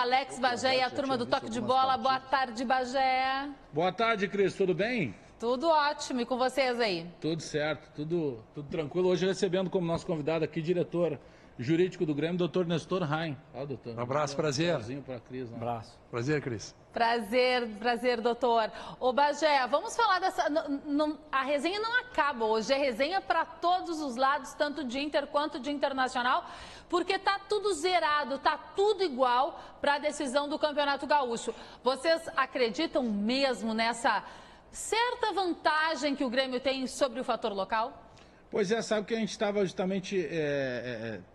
Alex Bagé e a turma do Toque de Bola. Boa tarde, Bagé. Boa tarde, Cris. Tudo bem? Tudo ótimo. E com vocês aí? Tudo certo, tudo tranquilo. Hoje recebendo como nosso convidado aqui, diretor jurídico do Grêmio, doutor Nestor Rain. Um abraço, prazer. Pra Cris, né? Um abraço. Prazer, Cris. Prazer, doutor. Ô, Bagé, vamos falar dessa... a resenha não acaba hoje, é resenha para todos os lados, tanto de Inter quanto de Internacional, porque tá tudo zerado, tá tudo igual para a decisão do Campeonato Gaúcho. Vocês acreditam mesmo nessa certa vantagem que o Grêmio tem sobre o fator local? Pois é, sabe que a gente estava justamente...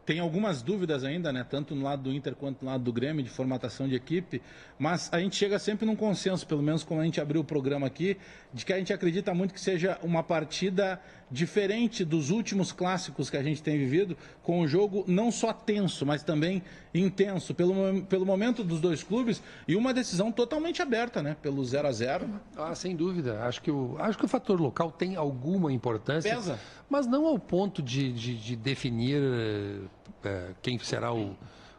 tem algumas dúvidas ainda, né? Tanto no lado do Inter quanto no lado do Grêmio, de formatação de equipe, mas a gente chega sempre num consenso, pelo menos como a gente abriu o programa aqui, de que a gente acredita muito que seja uma partida diferente dos últimos clássicos que a gente tem vivido, com um jogo não só tenso, mas também intenso, pelo momento dos dois clubes, e uma decisão totalmente aberta, né? Pelo 0-0. Sem dúvida. Acho que o fator local tem alguma importância. Pesa. Mas não ao ponto de definir quem será o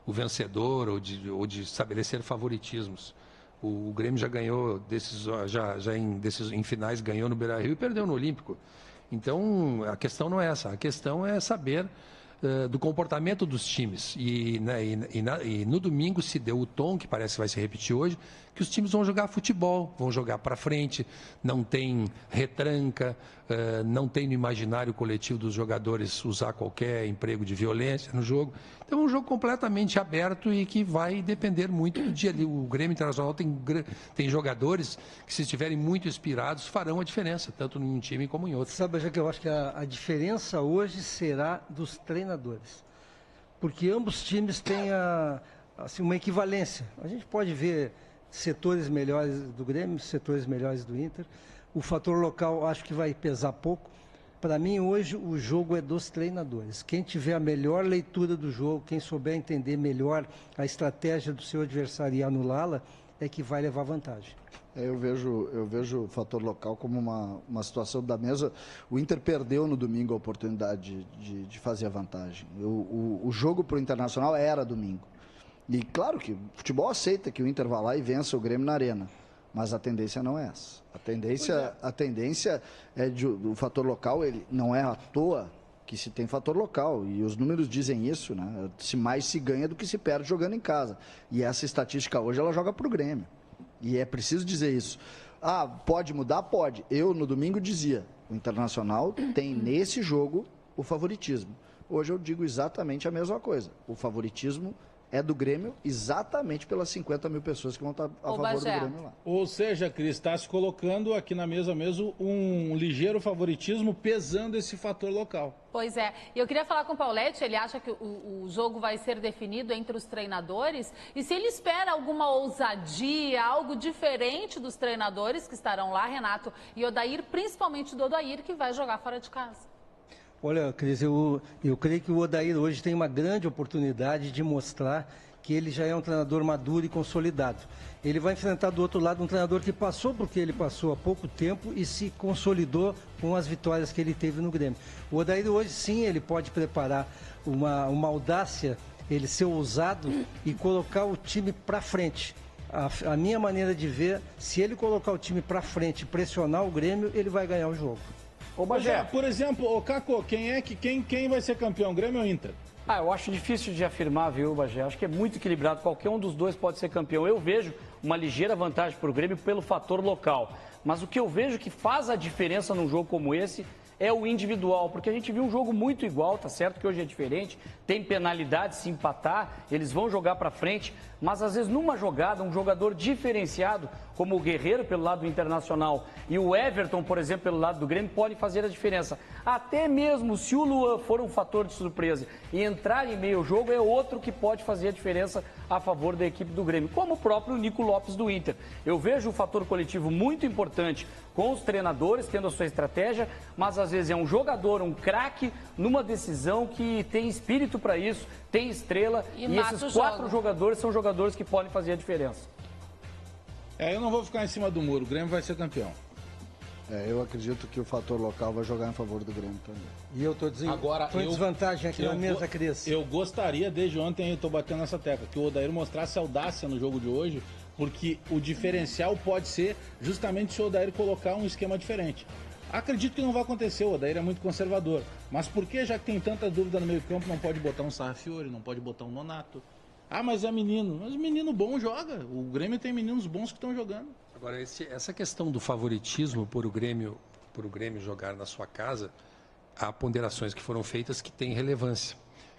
vencedor ou de estabelecer favoritismos. O Grêmio já ganhou em finais, ganhou no Beira-Rio e perdeu no Olímpico. Então, a questão não é essa. A questão é saber do comportamento dos times. E no domingo se deu o tom, que parece que vai se repetir hoje, que os times vão jogar futebol, vão jogar para frente, não tem retranca, não tem no imaginário coletivo dos jogadores usar qualquer emprego de violência no jogo. Então é um jogo completamente aberto e que vai depender muito do dia ali. O Grêmio Internacional tem jogadores que, se estiverem muito inspirados, farão a diferença, tanto em um time como em outro. Sabe, já que eu acho que a diferença hoje será dos treinadores. Porque ambos os times têm assim, uma equivalência. A gente pode ver setores melhores do Grêmio, setores melhores do Inter. O fator local acho que vai pesar pouco. Para mim, hoje, o jogo é dos treinadores. Quem tiver a melhor leitura do jogo, quem souber entender melhor a estratégia do seu adversário e anulá-la, é que vai levar vantagem. Eu vejo o fator local como uma situação da mesa. O Inter perdeu no domingo a oportunidade de fazer a vantagem. O jogo para o Internacional era domingo. E claro que o futebol aceita que o Inter vá lá e vença o Grêmio na Arena. Mas a tendência não é essa. A tendência é do fator local, ele não é à toa que se tem fator local. E os números dizem isso, né? Se mais se ganha do que se perde jogando em casa. E essa estatística hoje, ela joga para o Grêmio. E é preciso dizer isso. Pode mudar? Pode. Eu, no domingo, dizia, o Internacional tem nesse jogo o favoritismo. Hoje eu digo exatamente a mesma coisa. O favoritismo é do Grêmio, exatamente pelas 50 mil pessoas que vão estar a favor do Grêmio lá. Ou seja, Cris, está se colocando aqui na mesa mesmo um ligeiro favoritismo pesando esse fator local. Pois é. E eu queria falar com o Pauletti, ele acha que o jogo vai ser definido entre os treinadores e se ele espera alguma ousadia, algo diferente dos treinadores que estarão lá, Renato e Odair, principalmente do Odair, que vai jogar fora de casa. Olha, Cris, eu creio que o Odair hoje tem uma grande oportunidade de mostrar que ele já é um treinador maduro e consolidado. Ele vai enfrentar do outro lado um treinador que passou por que ele passou há pouco tempo e se consolidou com as vitórias que ele teve no Grêmio. O Odair hoje sim, ele pode preparar uma audácia, ele ser ousado e colocar o time para frente. A minha maneira de ver, se ele colocar o time para frente e pressionar o Grêmio, ele vai ganhar o jogo. Ô, Bagé, por exemplo, Caco, quem vai ser campeão, Grêmio ou Inter? Eu acho difícil de afirmar, viu, Bagé? Acho que é muito equilibrado. Qualquer um dos dois pode ser campeão. Eu vejo uma ligeira vantagem para o Grêmio pelo fator local. Mas o que eu vejo que faz a diferença num jogo como esse é o individual, porque a gente viu um jogo muito igual, tá certo que hoje é diferente, tem penalidade se empatar, eles vão jogar para frente, mas às vezes numa jogada, um jogador diferenciado, como o Guerreiro pelo lado do Internacional e o Everton, por exemplo, pelo lado do Grêmio, pode fazer a diferença. Até mesmo se o Luan for um fator de surpresa e entrar em meio jogo, é outro que pode fazer a diferença a favor da equipe do Grêmio, como o próprio Nico Lopes do Inter. Eu vejo o fator coletivo muito importante com os treinadores, tendo a sua estratégia, mas às vezes é um jogador, um craque, numa decisão que tem espírito para isso, tem estrela, e esses 4 jogadores são jogadores que podem fazer a diferença. Eu não vou ficar em cima do muro, o Grêmio vai ser campeão. Eu acredito que o fator local vai jogar em favor do Grêmio também. E eu estou dizendo, Agora, tô em desvantagem aqui na mesa, Cris. Eu gostaria, desde ontem, eu estou batendo nessa tecla, que o Odair mostrasse audácia no jogo de hoje, porque o diferencial pode ser justamente se o Odair colocar um esquema diferente. Acredito que não vai acontecer, o Odair é muito conservador. Mas por que, já que tem tanta dúvida no meio campo, não pode botar um Sarrafiori, não pode botar um Nonato? Ah, mas é menino. Mas menino bom joga. O Grêmio tem meninos bons que estão jogando. Agora, essa questão do favoritismo por o Grêmio jogar na sua casa, há ponderações que foram feitas que têm relevância.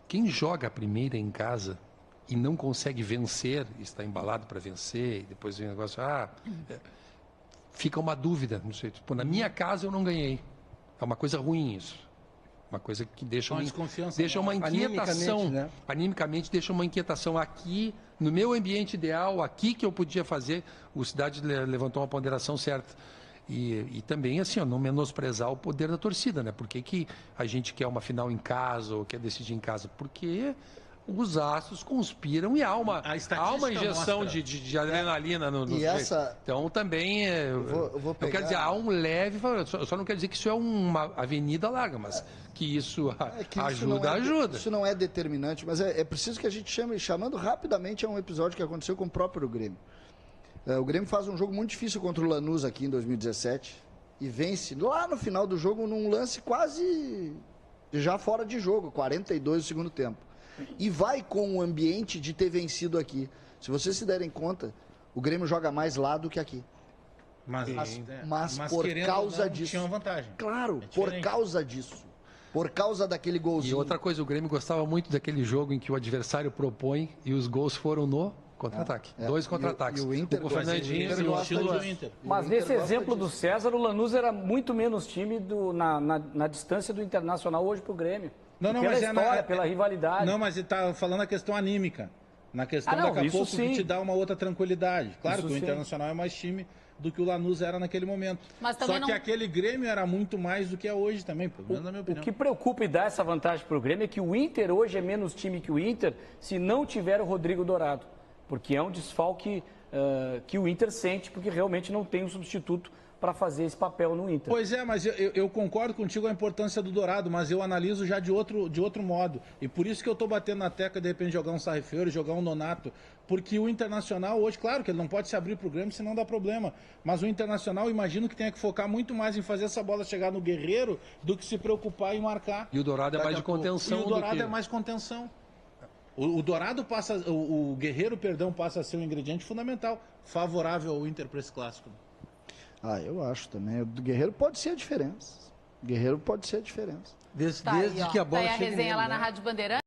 Quem joga a primeira em casa e não consegue vencer, está embalado para vencer, e depois vem o negócio, fica uma dúvida, não sei, tipo, na minha casa eu não ganhei. É uma coisa ruim isso. Uma coisa que deixa uma inquietação. Animicamente deixa uma inquietação. Aqui, no meu ambiente ideal, aqui que eu podia fazer, o Cidade levantou uma ponderação certa. E também, assim, não menosprezar o poder da torcida, né? Por que a gente quer uma final em casa ou quer decidir em casa? Porque os astros conspiram e há uma injeção de adrenalina no Então também eu quero dizer, há um leve, eu só não quero dizer que isso é uma avenida larga, mas que isso ajuda. Isso não é determinante, mas é preciso que a gente chamando rapidamente a um episódio que aconteceu com o próprio Grêmio. O Grêmio faz um jogo muito difícil contra o Lanús aqui em 2017 e vence lá no final do jogo num lance quase já fora de jogo, 42 do segundo tempo. E vai com o ambiente de ter vencido aqui. Se vocês se derem conta, o Grêmio joga mais lá do que aqui. Mas por causa disso. Tinha uma vantagem. Claro, por causa disso. Por causa daquele golzinho. E outra coisa, o Grêmio gostava muito daquele jogo em que o adversário propõe e os gols foram no contra-ataque. 2 contra-ataques. E o Inter, o Fernandinho e o estilo do Inter. Mas nesse exemplo do César, o Lanús era muito menos time na distância do Internacional hoje para o Grêmio. Pela história, pela rivalidade. Não, mas ele está falando a questão anímica. Na questão daqui a pouco que te dá uma outra tranquilidade. Claro que o Internacional é mais time do que o Lanús era naquele momento. Mas só que aquele Grêmio era muito mais do que é hoje também, pelo menos na minha opinião. O que preocupa e dá essa vantagem para o Grêmio é que o Inter hoje é menos time que o Inter se não tiver o Rodrigo Dourado. Porque é um desfalque que o Inter sente, porque realmente não tem um substituto para fazer esse papel no Inter. Pois é, mas eu concordo contigo a importância do Dourado, mas eu analiso já de outro modo. E por isso que eu estou batendo na tecla de repente jogar um Sarrafiori, jogar um Nonato. Porque o Internacional hoje, claro que ele não pode se abrir para o Grêmio, senão dá problema. Mas o Internacional, imagino que tenha que focar muito mais em fazer essa bola chegar no Guerreiro do que se preocupar em marcar. E o Dourado é mais de contenção. E o Dourado é mais contenção. O Dourado passa, o Guerreiro, passa a ser um ingrediente fundamental, favorável ao Inter para esse clássico. Eu acho também. O Guerreiro pode ser a diferença. Desde que a bola chega nele, resenha lá na Rádio Bandeirantes.